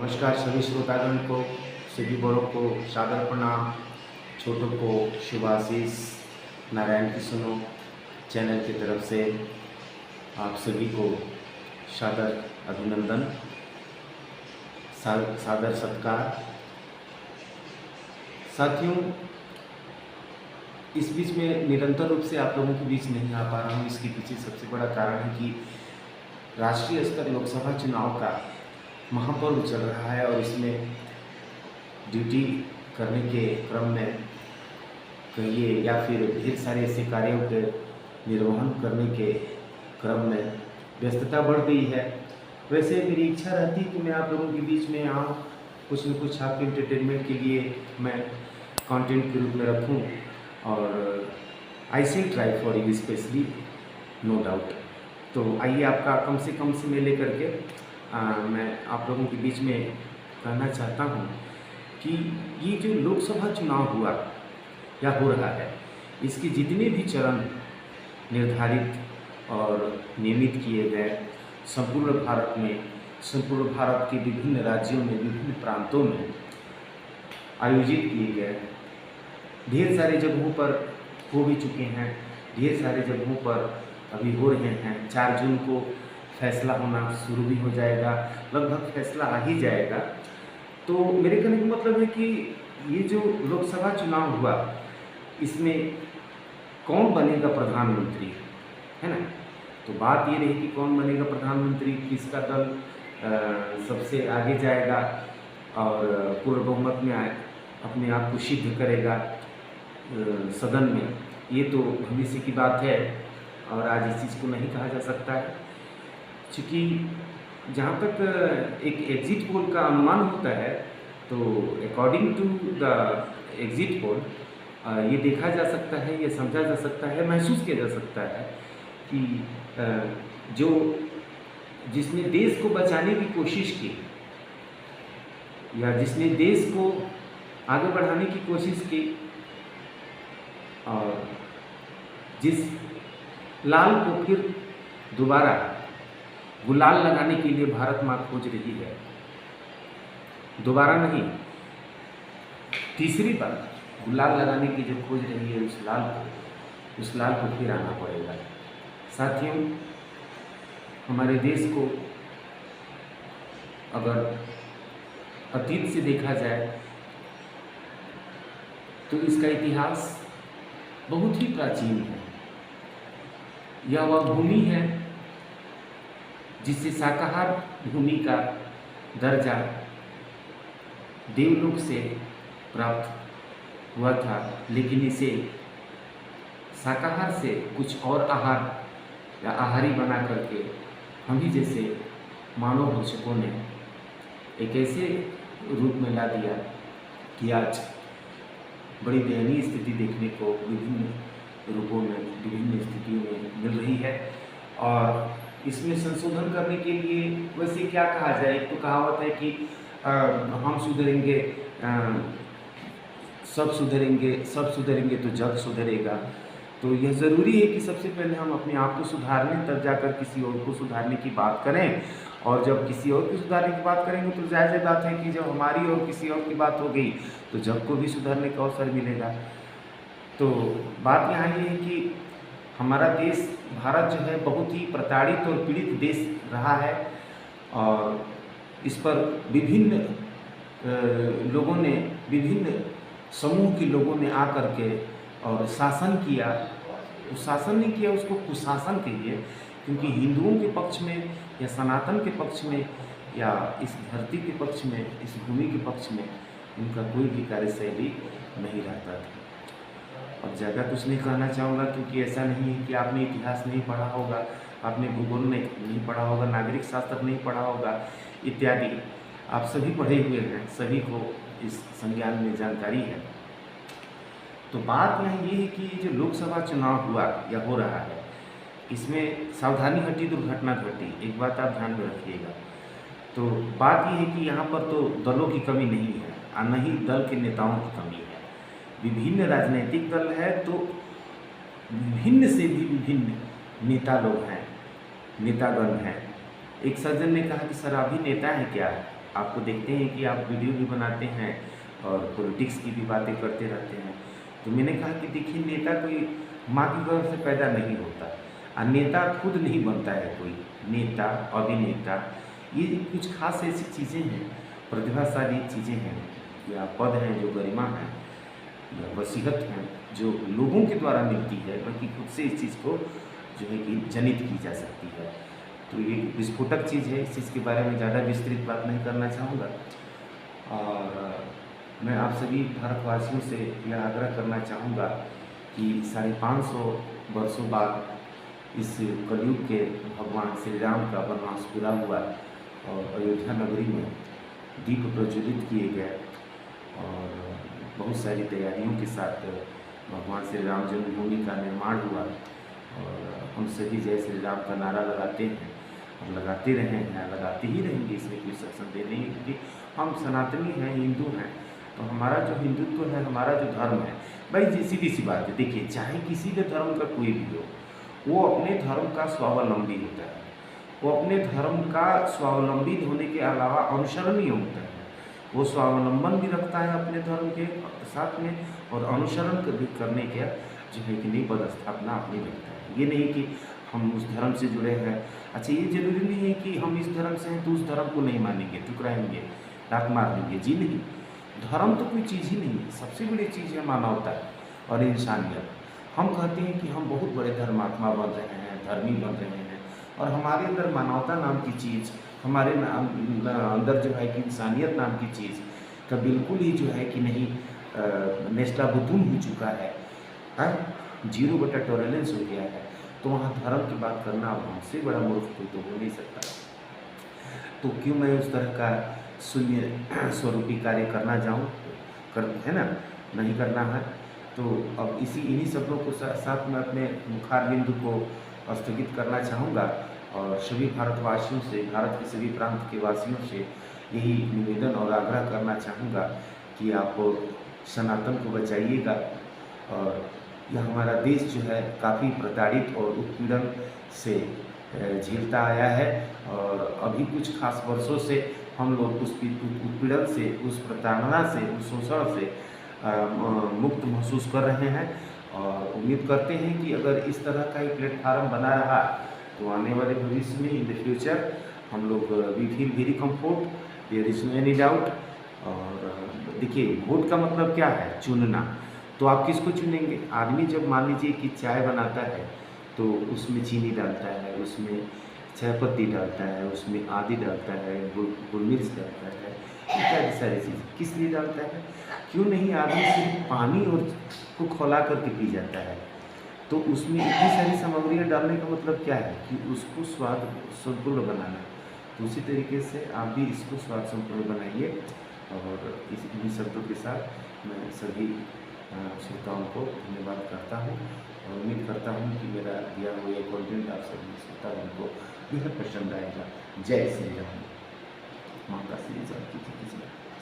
नमस्कार सभी श्रोतागण को, सभी बड़ों को सादर प्रणाम, छोटों को शुभाशीष। नारायण की सुनो चैनल की तरफ से आप सभी को सादर अभिनंदन, सादर सत्कार। साथियों, इस बीच में निरंतर रूप से आप लोगों के बीच नहीं आ पा रहा हूँ। इसके पीछे सबसे बड़ा कारण है कि राष्ट्रीय स्तर लोकसभा चुनाव का महापर्व चल रहा है और इसमें ड्यूटी करने के क्रम में कहिए या फिर ढेर सारे ऐसे कार्यों के निर्वहन करने के क्रम में व्यस्तता बढ़ गई है। वैसे मेरी इच्छा रहती है कि मैं आप लोगों के बीच में आऊँ, कुछ न कुछ आपके एंटरटेनमेंट के लिए मैं कंटेंट के रूप में रखूँ और I will try for you specially, no doubt. तो आइए आपका कम से कम समय लेकर के मैं आप लोगों के बीच में कहना चाहता हूँ कि ये जो लोकसभा चुनाव हुआ या हो रहा है, इसके जितने भी चरण निर्धारित और नियमित किए गए संपूर्ण भारत के विभिन्न राज्यों में, विभिन्न प्रांतों में आयोजित किए गए, ढेर सारे जगहों पर हो भी चुके हैं, ढेर सारे जगहों पर अभी हो रहे हैं। 4 जून को फैसला होना शुरू भी हो जाएगा, लगभग फैसला आ ही जाएगा। तो मेरे कहने का मतलब है कि ये जो लोकसभा चुनाव हुआ, इसमें कौन बनेगा प्रधानमंत्री, है ना। तो बात ये रही कि कौन बनेगा प्रधानमंत्री, किसका दल सबसे आगे जाएगा और पूर्ण बहुमत में अपने आप को सिद्ध करेगा सदन में। ये तो भविष्य की बात है और आज इस चीज़ को नहीं कहा जा सकता है, क्योंकि जहाँ तक एक एग्ज़िट पोल का अनुमान होता है तो according to the exit poll ये देखा जा सकता है, ये समझा जा सकता है, महसूस किया जा सकता है कि जिसने देश को बचाने की कोशिश की या जिसने देश को आगे बढ़ाने की कोशिश की और जिस लाल को फिर दोबारा गुलाल लगाने के लिए भारत माँ खोज रही है, दोबारा नहीं तीसरी बार गुलाल लगाने की जो खोज रही है, उस लाल को फिर आना पड़ेगा। साथियों, हमारे देश को अगर अतीत से देखा जाए तो इसका इतिहास बहुत ही प्राचीन है। यह वह भूमि है जिससे शाकाहार भूमि का दर्जा देवलोक से प्राप्त हुआ था, लेकिन इसे शाकाहार से कुछ और आहार या आहारी बना करके हम ही जैसे मानव भक्षकों ने एक ऐसे रूप में ला दिया कि आज बड़ी दयनीय स्थिति देखने को विभिन्न रूपों में, विभिन्न स्थितियों में मिल रही है। और इसमें संशोधन करने के लिए वैसे क्या कहा जाए, एक तो कहावत है कि हम सुधरेंगे, सब सुधरेंगे तो जग सुधरेगा। तो यह ज़रूरी है कि सबसे पहले हम अपने आप को सुधार लें, तब जाकर किसी और को सुधारने की बात करें। और जब किसी और को सुधारने की बात करेंगे तो जायज़ बात है कि जब हमारी और किसी और की बात हो गई तो जग को भी सुधारने का अवसर मिलेगा। तो बात यहाँ ये है कि हमारा देश भारत जो है बहुत ही प्रताड़ित और पीड़ित देश रहा है और इस पर विभिन्न लोगों ने, विभिन्न समूह के लोगों ने आकर के और शासन किया। उस शासन ने किया, उसको कुशासन कहिए, क्योंकि हिंदुओं के पक्ष में या सनातन के पक्ष में या इस धरती के पक्ष में, इस भूमि के पक्ष में उनका कोई भी कार्यशैली नहीं रहता था। अब ज़्यादा कुछ नहीं कहना चाहूँगा, क्योंकि ऐसा नहीं है कि आपने इतिहास नहीं पढ़ा होगा, आपने भूगोल में नहीं पढ़ा होगा, नागरिक शास्त्र नहीं पढ़ा होगा इत्यादि। आप सभी पढ़े हुए हैं, सभी को इस संज्ञान में जानकारी है। तो बात यहाँ ये है कि जो लोकसभा चुनाव हुआ या हो रहा है, इसमें सावधानी हटी दुर्घटना घटी, एक बात आप ध्यान में रखिएगा। तो बात ये है कि यहाँ पर तो दलों की कमी नहीं है और न ही दल के नेताओं की कमी है। विभिन्न राजनीतिक दल है तो विभिन्न से भी विभिन्न नेता लोग हैं, नेतागण हैं। एक सज्जन ने कहा कि सर अभी नेता हैं क्या, आपको देखते हैं कि आप वीडियो भी बनाते हैं और पॉलिटिक्स की भी बातें करते रहते हैं। तो मैंने कहा कि देखिए, नेता कोई माँ की गर्भ से पैदा नहीं होता और नेता खुद नहीं बनता है कोई। नेता, अभिनेता, ये कुछ खास ऐसी चीज़ें हैं, प्रतिभाशाली चीज़ें हैं या पद हैं जो गरिमा है या वसीयत है जो लोगों के द्वारा मिलती है, बल्कि खुद से इस चीज़ को जो है कि जनित की जा सकती है। तो ये विस्फोटक चीज़ है, इस चीज़ के बारे में ज़्यादा विस्तृत बात नहीं करना चाहूँगा। और मैं आप सभी भारतवासियों से यह आग्रह करना चाहूँगा कि 550 वर्षों बाद इस कलयुग के भगवान श्री राम का वनवास पूरा हुआ और अयोध्या नगरी में दीप प्रज्वलित किए गए और बहुत सारी तैयारियों के साथ भगवान श्री राम जन्मभूमि का निर्माण हुआ। और हम सभी जय श्री राम का नारा लगाते हैं और लगाते रहे हैं, लगाते ही रहेंगे, इसमें कोई संदेह नहीं है, क्योंकि हम सनातनी हैं, हिंदू हैं। तो हमारा जो हिंदुत्व है, हमारा जो धर्म है, भाई सीधी सी बात है, देखिए चाहे किसी भी धर्म का कोई भी हो, वो अपने धर्म का स्वावलंबी होता है। वो अपने धर्म का स्वावलंबी होने के अलावा अनुसरणीय होता है। वो स्वावलंबन भी रखता है अपने धर्म के साथ में और अनुसरण भी करने के जो है कि नहीं पदस्थापना अपनी रखता है। ये नहीं कि हम उस धर्म से जुड़े हैं, अच्छा ये जरूरी नहीं है कि हम इस धर्म से हैं तो उस धर्म को नहीं मानेंगे, ठुकराएंगे, डाक मार देंगे। जी नहीं, धर्म तो कोई चीज़ ही नहीं है। सबसे बड़ी चीज़ है मानवता और इंसानियत। हम कहते हैं कि हम बहुत बड़े धर्मात्मा बन रहे हैं, धर्मी बन रहे हैं, और हमारे अंदर मानवता नाम की चीज़, हमारे अंदर जो है कि इंसानियत नाम की चीज़ का बिल्कुल ही जो है कि नहीं नेस्ताभूतून हो चुका है, 0 टॉलरेंस हो गया है। तो वहाँ धर्म की बात करना अब हमसे बड़ा मूर्ख कोई तो हो नहीं सकता। तो क्यों मैं उस तरह का शून्य स्वरूपी कार्य करना जाऊँ, है ना, नहीं करना है। तो अब इन्हीं शब्दों को साथ में अपने मुखार बिंदु को स्थगित करना चाहूँगा और सभी भारतवासियों से, भारत के सभी प्रांत के वासियों से यही निवेदन और आग्रह करना चाहूँगा कि आप सनातन को बचाइएगा। और यह हमारा देश जो है काफ़ी प्रताड़ित और उत्पीड़न से झेलता आया है और अभी कुछ खास वर्षों से हम लोग उस उत्पीड़न से, उस प्रताड़ना से, उस शोषण से मुक्त महसूस कर रहे हैं। और उम्मीद करते हैं कि अगर इस तरह का एक प्लेटफार्म बना रहा तो आने वाले भविष्य में, इन द फ्यूचर, हम लोग we feel very comfort, there is no any doubt. और देखिए, वोट का मतलब क्या है? चुनना। तो आप किसको चुनेंगे? आदमी जब मान लीजिए कि चाय बनाता है तो उसमें चीनी डालता है, उसमें चाय पत्ती डालता है, उसमें आदि डालता है, गुड़ मिर्च डालता है, इत्यादि सारी चीज़ किस लिए डालता है? क्यों नहीं आदमी सिर्फ पानी और को खौला करके पी जाता है? तो उसमें इतनी सारी सामग्रियाँ डालने का मतलब क्या है कि उसको स्वाद संपूर्ण बनाना। तो उसी तरीके से आप भी इसको स्वाद संपूर्ण बनाइए। और इन्हीं शब्दों के साथ मैं सभी श्रोताओं को धन्यवाद करता हूँ और उम्मीद करता हूँ कि मेरा दिया हुआ ये कॉन्टेंट आप सभी श्रोताओं को बेहद पसंद आएगा। जय श्री राम। माता श्री जानकी जी की जय।